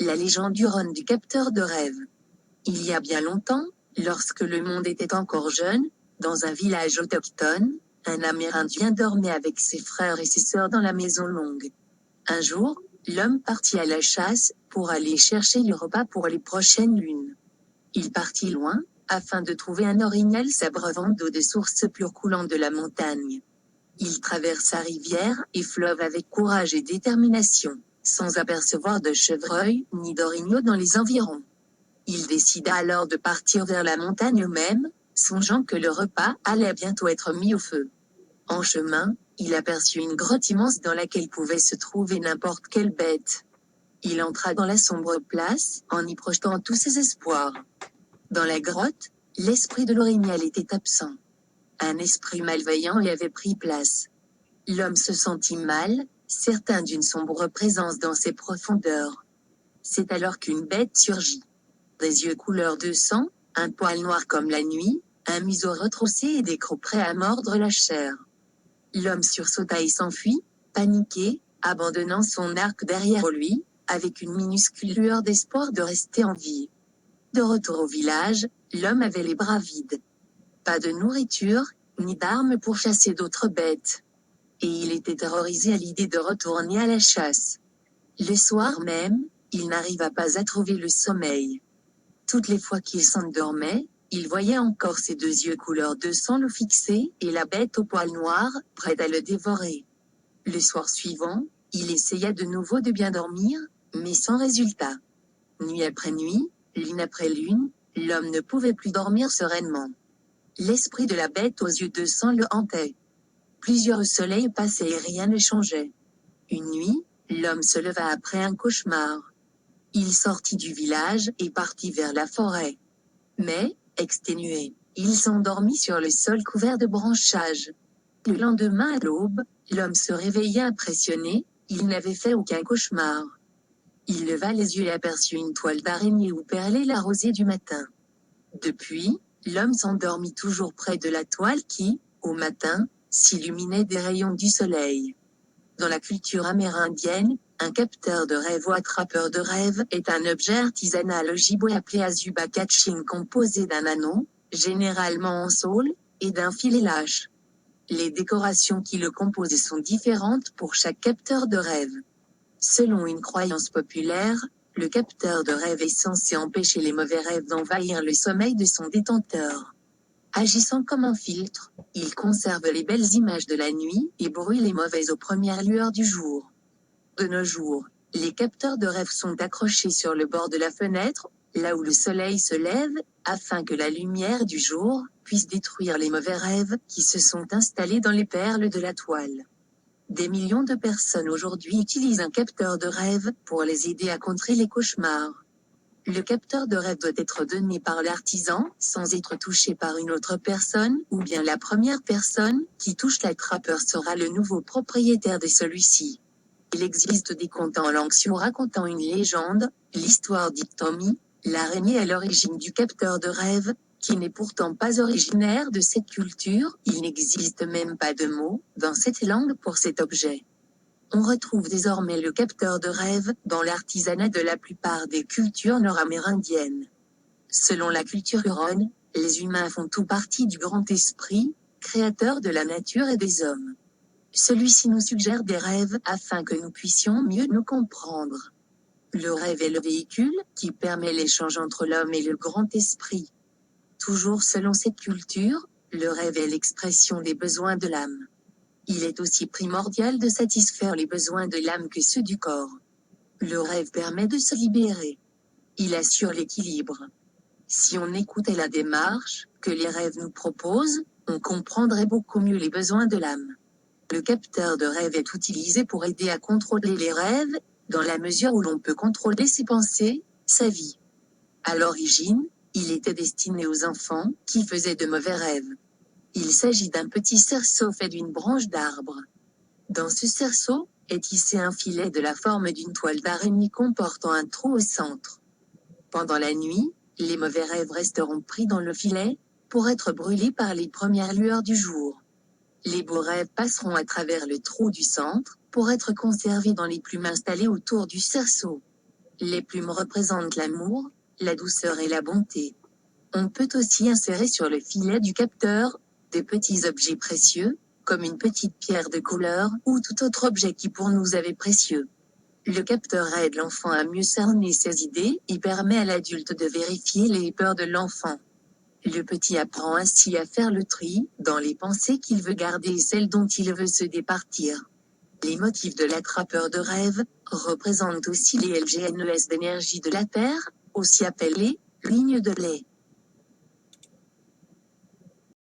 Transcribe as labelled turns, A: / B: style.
A: La légende Huron du capteur de rêves. Il y a bien longtemps, lorsque le monde était encore jeune, dans un village autochtone, un Amérindien dormait avec ses frères et ses sœurs dans la maison longue. Un jour, l'homme partit à la chasse, pour aller chercher le repas pour les prochaines lunes. Il partit loin, afin de trouver un orignal s'abreuvant d'eau de source pure coulant de la montagne. Il traversa rivière et fleuve avec courage et détermination, sans apercevoir de chevreuil ni d'orignaux dans les environs. Il décida alors de partir vers la montagne même, songeant que le repas allait bientôt être mis au feu. En chemin, il aperçut une grotte immense dans laquelle pouvait se trouver n'importe quelle bête. Il entra dans la sombre place, en y projetant tous ses espoirs. Dans la grotte, l'esprit de l'orignal était absent. Un esprit malveillant y avait pris place. L'homme se sentit mal, certain d'une sombre présence dans ses profondeurs. C'est alors qu'une bête surgit. Des yeux couleur de sang, un poil noir comme la nuit, un museau retroussé et des crocs prêts à mordre la chair. L'homme sursauta et s'enfuit, paniqué, abandonnant son arc derrière lui, avec une minuscule lueur d'espoir de rester en vie. De retour au village, l'homme avait les bras vides. Pas de nourriture, ni d'armes pour chasser d'autres bêtes. Et il était terrorisé à l'idée de retourner à la chasse. Le soir même, il n'arriva pas à trouver le sommeil. Toutes les fois qu'il s'endormait, il voyait encore ses deux yeux couleur de sang le fixer, et la bête au poil noir, prête à le dévorer. Le soir suivant, il essaya de nouveau de bien dormir, mais sans résultat. Nuit après nuit, lune après lune, l'homme ne pouvait plus dormir sereinement. L'esprit de la bête aux yeux de sang le hantait. Plusieurs soleils passaient et rien ne changeait. Une nuit, l'homme se leva après un cauchemar. Il sortit du village et partit vers la forêt. Mais, exténué, il s'endormit sur le sol couvert de branchages. Le lendemain à l'aube, l'homme se réveilla impressionné, il n'avait fait aucun cauchemar. Il leva les yeux et aperçut une toile d'araignée où perlait la rosée du matin. Depuis, l'homme s'endormit toujours près de la toile qui, au matin, s'illuminait des rayons du soleil. Dans la culture amérindienne, un capteur de rêve ou attrapeur de rêve est un objet artisanal ojibwe appelé azuba catching composé d'un anneau, généralement en saule, et d'un filet lâche. Les décorations qui le composent sont différentes pour chaque capteur de rêve. Selon une croyance populaire, le capteur de rêve est censé empêcher les mauvais rêves d'envahir le sommeil de son détenteur. Agissant comme un filtre, il conserve les belles images de la nuit et brouille les mauvaises aux premières lueurs du jour. De nos jours, les capteurs de rêve sont accrochés sur le bord de la fenêtre, là où le soleil se lève, afin que la lumière du jour puisse détruire les mauvais rêves qui se sont installés dans les perles de la toile. Des millions de personnes aujourd'hui utilisent un capteur de rêve pour les aider à contrer les cauchemars. Le capteur de rêve doit être donné par l'artisan, sans être touché par une autre personne, ou bien la première personne qui touche l'attrapeur sera le nouveau propriétaire de celui-ci. Il existe des contes en langue sioux racontant une légende, l'histoire d'Iktomi, l'araignée à l'origine du capteur de rêve, qui n'est pourtant pas originaire de cette culture. Il n'existe même pas de mot, dans cette langue pour cet objet. On retrouve désormais le capteur de rêve dans l'artisanat de la plupart des cultures nord-amérindiennes. Selon la culture huronne, les humains font tout partie du grand esprit, créateur de la nature et des hommes. Celui-ci nous suggère des rêves afin que nous puissions mieux nous comprendre. Le rêve est le véhicule qui permet l'échange entre l'homme et le grand esprit. Toujours selon cette culture, le rêve est l'expression des besoins de l'âme. Il est aussi primordial de satisfaire les besoins de l'âme que ceux du corps. Le rêve permet de se libérer. Il assure l'équilibre. Si on écoutait la démarche que les rêves nous proposent, on comprendrait beaucoup mieux les besoins de l'âme. Le capteur de rêve est utilisé pour aider à contrôler les rêves, dans la mesure où l'on peut contrôler ses pensées, sa vie. À l'origine, il était destiné aux enfants qui faisaient de mauvais rêves. Il s'agit d'un petit cerceau fait d'une branche d'arbre. Dans ce cerceau, est tissé un filet de la forme d'une toile d'araignée comportant un trou au centre. Pendant la nuit, les mauvais rêves resteront pris dans le filet, pour être brûlés par les premières lueurs du jour. Les beaux rêves passeront à travers le trou du centre, pour être conservés dans les plumes installées autour du cerceau. Les plumes représentent l'amour, la douceur et la bonté. On peut aussi insérer sur le filet du capteur des petits objets précieux, comme une petite pierre de couleur ou tout autre objet qui pour nous est précieux. Le capteur aide l'enfant à mieux cerner ses idées et permet à l'adulte de vérifier les peurs de l'enfant. Le petit apprend ainsi à faire le tri dans les pensées qu'il veut garder et celles dont il veut se départir. Les motifs de l'attrapeur de rêve représentent aussi les LGNES d'énergie de la Terre, aussi appelées lignes de lait.